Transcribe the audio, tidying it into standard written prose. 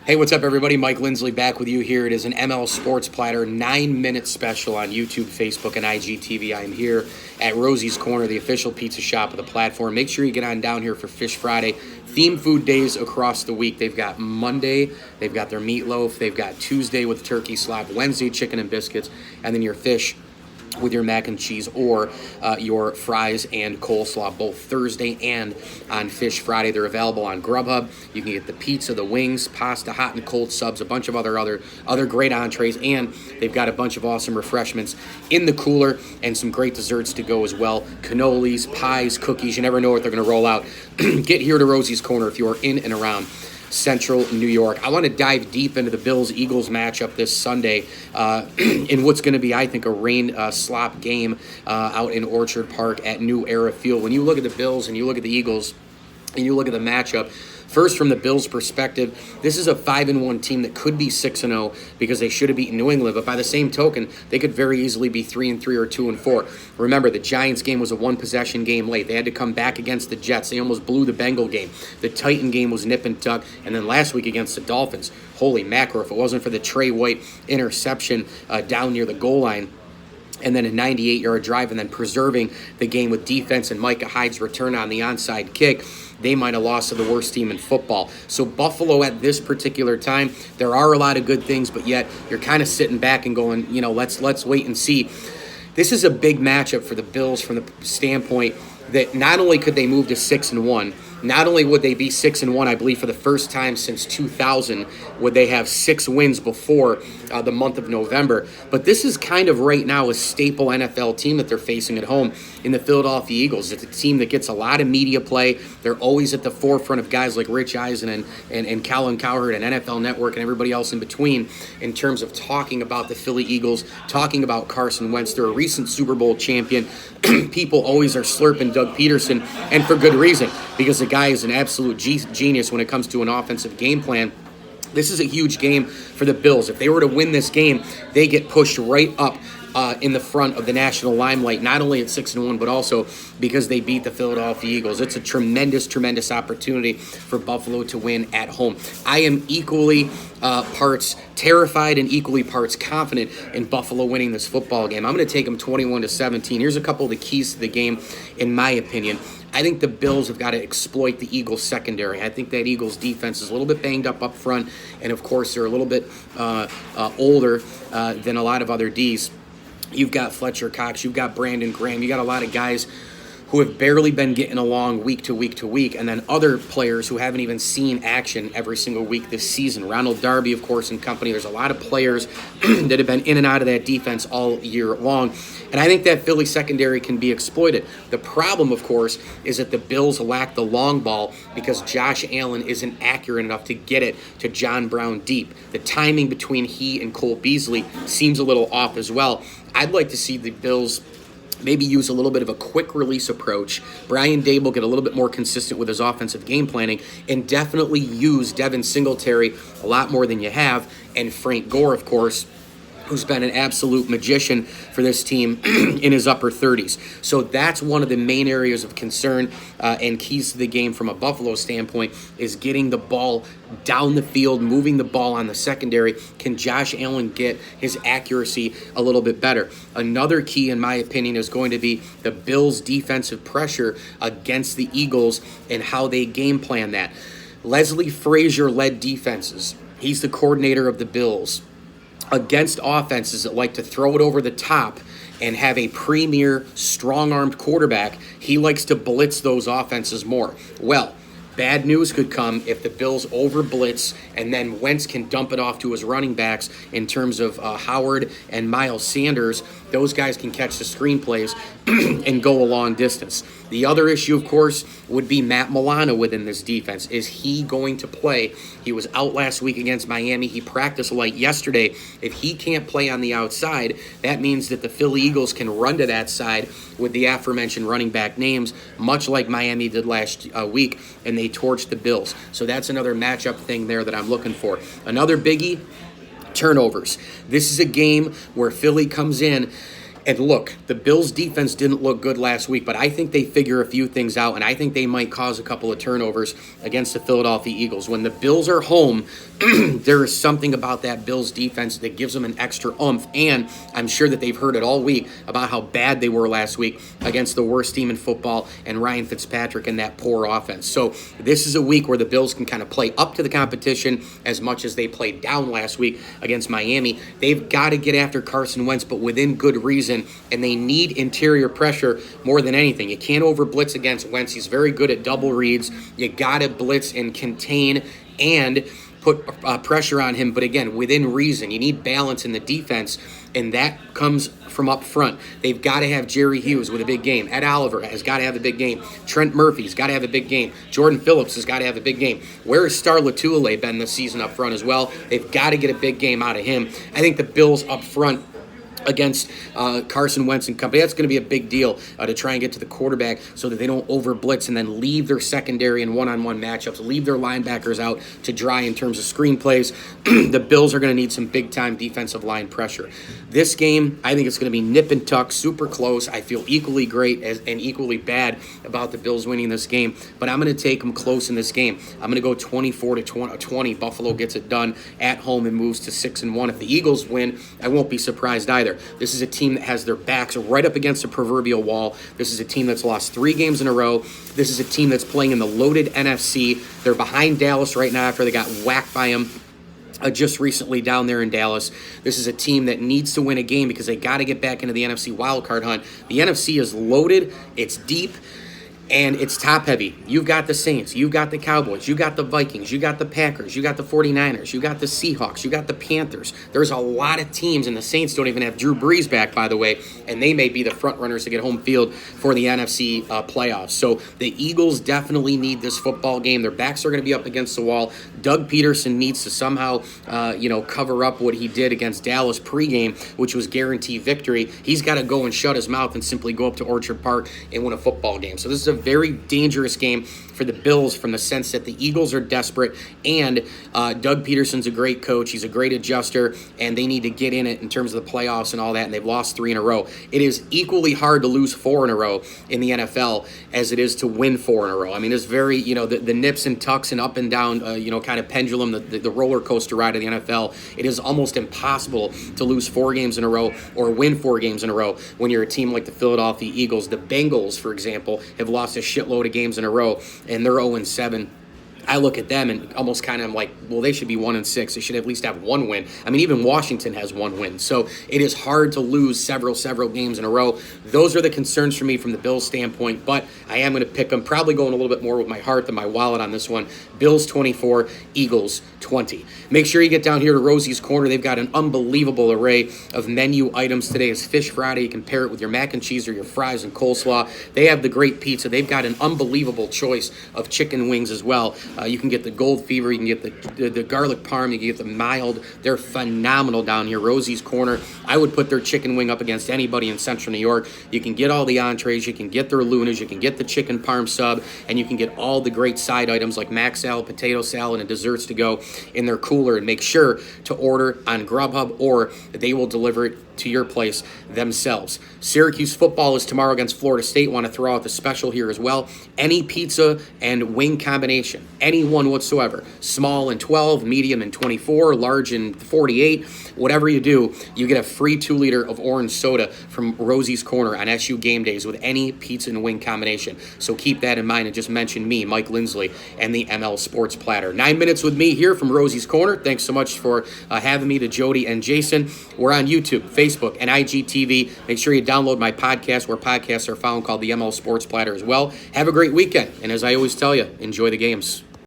Hey, what's up, everybody? Mike Lindsley back with you here. It is an ML Sports Platter 9-minute special on YouTube, Facebook, and IGTV. I am here at Rosie's Corner, the official pizza shop of the platform. Make sure you get on down here for Fish Friday. Theme food days across the week. They've got Monday, they've got their meatloaf, they've got Tuesday with turkey slab, Wednesday chicken and biscuits, and then your fish with your mac and cheese or your fries and coleslaw, both Thursday and on Fish Friday. They're available on Grubhub. You can get the pizza, the wings, pasta, hot and cold subs, a bunch of other great entrees, and they've got a bunch of awesome refreshments in the cooler and some great desserts to go as well. Cannolis, pies, cookies. You never know what they're going to roll out. Get here to Rosie's Corner if you are in and around Central New York. I want to dive deep into the Bills-Eagles matchup this Sunday in what's going to be, I think, a rain slop game out in Orchard Park at New Era Field. When you look at the Bills and you look at the Eagles and you look at the matchup, first, from the Bills' perspective, this is a 5-1 team that could be 6-0 because they should have beaten New England. But by the same token, they could very easily be 3-3 or 2-4. Remember, the Giants game was a one-possession game late. They had to come back against the Jets. They almost blew the Bengal game. The Titan game was nip and tuck. And then last week against the Dolphins, holy mackerel, if it wasn't for the Trey White interception down near the goal line, and then a 98-yard drive, and then preserving the game with defense and Micah Hyde's return on the onside kick, they might have lost to the worst team in football. So Buffalo at this particular time, there are a lot of good things, but yet you're kind of sitting back and going, let's wait and see. This is a big matchup for the Bills from the standpoint that not only could they move to 6-1, not only would they be 6-1, I believe for the first time since 2000, would they have 6 wins before the month of November, but this is kind of right now a staple NFL team that they're facing at home in the Philadelphia Eagles. It's a team that gets a lot of media play. They're always at the forefront of guys like Rich Eisen and Colin Cowherd and NFL Network and everybody else in between in terms of talking about the Philly Eagles, talking about Carson Wentz. They're a recent Super Bowl champion. People always are slurping Doug Peterson, and for good reason, because the guy is an absolute genius when it comes to an offensive game plan. This is a huge game for the Bills. If they were to win this game, they get pushed right up in the front of the national limelight, not only at 6-1, but also because they beat the Philadelphia Eagles. It's a tremendous, tremendous opportunity for Buffalo to win at home. I am equally parts terrified and equally parts confident in Buffalo winning this football game. I'm going to take them 21-17. Here's a couple of the keys to the game, in my opinion. I think the Bills have got to exploit the Eagles secondary. I think that Eagles defense is a little bit banged up front, and of course they're a little bit older than a lot of other Ds. You've got Fletcher Cox, you've got Brandon Graham, you got a lot of guys who have barely been getting along week to week to week, and then other players who haven't even seen action every single week this season. Ronald Darby, of course, and company. There's a lot of players that have been in and out of that defense all year long, and I think that Philly secondary can be exploited. The problem, of course, is that the Bills lack the long ball because Josh Allen isn't accurate enough to get it to John Brown deep. The timing between he and Cole Beasley seems a little off as well. I'd like to see the Bills maybe use a little bit of a quick release approach. Brian Dable get a little bit more consistent with his offensive game planning, and definitely use Devin Singletary a lot more than you have, and Frank Gore, of course, who's been an absolute magician for this team in his upper 30s. So that's one of the main areas of concern and keys to the game from a Buffalo standpoint is getting the ball down the field, moving the ball on the secondary. Can Josh Allen get his accuracy a little bit better? Another key, in my opinion, is going to be the Bills' defensive pressure against the Eagles and how they game plan that. Leslie Frazier led defenses. He's the coordinator of the Bills. Against offenses that like to throw it over the top and have a premier, strong-armed quarterback, he likes to blitz those offenses more. Well, bad news could come if the Bills over-blitz and then Wentz can dump it off to his running backs in terms of Howard and Miles Sanders. Those guys can catch the screenplays and go a long distance. The other issue, of course, would be Matt Milano within this defense. Is he going to play? He was out last week against Miami. He practiced light yesterday. If he can't play on the outside, that means that the Philly Eagles can run to that side with the aforementioned running back names, much like Miami did last week, and they torched the Bills. So that's another matchup thing there that I'm looking for. Another biggie, turnovers. This is a game where Philly comes in And look, the Bills' defense didn't look good last week, but I think they figure a few things out, and I think they might cause a couple of turnovers against the Philadelphia Eagles. When the Bills are home, there is something about that Bills defense that gives them an extra oomph, and I'm sure that they've heard it all week about how bad they were last week against the worst team in football and Ryan Fitzpatrick and that poor offense. So this is a week where the Bills can kind of play up to the competition as much as they played down last week against Miami. They've got to get after Carson Wentz, but within good reason. And they need interior pressure more than anything. You can't over blitz against Wentz. He's very good at double reads. You got to blitz and contain and put pressure on him, but again, within reason. You need balance in the defense, and that comes from up front. They've got to have Jerry Hughes with a big game. Ed Oliver has got to have a big game. Trent Murphy's got to have a big game. Jordan Phillips has got to have a big game. Where has Star Lotulelei been this season up front as well? They've got to get a big game out of him. I think the Bills up front against Carson Wentz and company, that's going to be a big deal to try and get to the quarterback so that they don't over blitz and then leave their secondary and one-on-one matchups, leave their linebackers out to dry in terms of screenplays. The Bills are going to need some big-time defensive line pressure. This game, I think it's going to be nip and tuck, super close. I feel equally great and equally bad about the Bills winning this game, but I'm going to take them close in this game. I'm going to go 24-20. Buffalo gets it done at home and moves to 6-1. If the Eagles win, I won't be surprised either. This is a team that has their backs right up against a proverbial wall. This is a team that's lost 3 games in a row. This is a team that's playing in the loaded NFC. They're behind Dallas right now after they got whacked by them just recently down there in Dallas. This is a team that needs to win a game because they got to get back into the NFC wildcard hunt. The NFC is loaded. It's deep. And it's top-heavy. You've got the Saints. You've got the Cowboys. You got the Vikings. You got the Packers. You got the 49ers. You got the Seahawks. You got the Panthers. There's a lot of teams, and the Saints don't even have Drew Brees back, by the way, and they may be the front-runners to get home field for the NFC playoffs. So the Eagles definitely need this football game. Their backs are going to be up against the wall. Doug Peterson needs to somehow, cover up what he did against Dallas pregame, which was guarantee victory. He's got to go and shut his mouth and simply go up to Orchard Park and win a football game. So this is a very dangerous game for the Bills from the sense that the Eagles are desperate, and Doug Peterson's a great coach. He's a great adjuster, and they need to get in it in terms of the playoffs and all that, and they've lost 3 in a row. It is equally hard to lose 4 in a row in the NFL as it is to win 4 in a row. I mean, it's very, the nips and tucks and up and down, kind of pendulum, the roller coaster ride of the NFL. It is almost impossible to lose 4 games in a row or win 4 games in a row when you're a team like the Philadelphia Eagles. The Bengals, for example, have lost a shitload of games in a row, and they're 0-7. I look at them and almost kind of am like, well, they should be 1-6. They should at least have 1 win. I mean, even Washington has 1 win. So it is hard to lose several games in a row. Those are the concerns for me from the Bills standpoint, but I am going to pick them, probably going a little bit more with my heart than my wallet on this one. Bills 24, Eagles 20. Make sure you get down here to Rosie's Corner. They've got an unbelievable array of menu items. Today is Fish Friday. You can pair it with your mac and cheese or your fries and coleslaw. They have the great pizza. They've got an unbelievable choice of chicken wings as well. You can get the Gold Fever, you can get the garlic parm, you can get the mild. They're phenomenal down here. Rosie's Corner. I would put their chicken wing up against anybody in Central New York. You can get all the entrees, you can get their lunas, you can get the chicken parm sub, and you can get all the great side items like mac salad, potato salad, and desserts to go in their cooler. And make sure to order on Grubhub, or they will deliver it to your place themselves. Syracuse football is tomorrow against Florida State. Want to throw out the special here as well. Any pizza and wing combination, any one whatsoever, small in 12, medium in 24, large in 48, whatever you do, you get a free 2-liter of orange soda from Rosie's Corner on SU game days with any pizza and wing combination. So keep that in mind and just mention me, Mike Lindsley, and the ML Sports Platter. 9 minutes with me here from Rosie's Corner. Thanks so much for having me, to Jody and Jason. We're on YouTube, Facebook, and IGTV. Make sure you download my podcast where podcasts are found, called the ML Sports Platter as well. Have a great weekend. And as I always tell you, enjoy the games.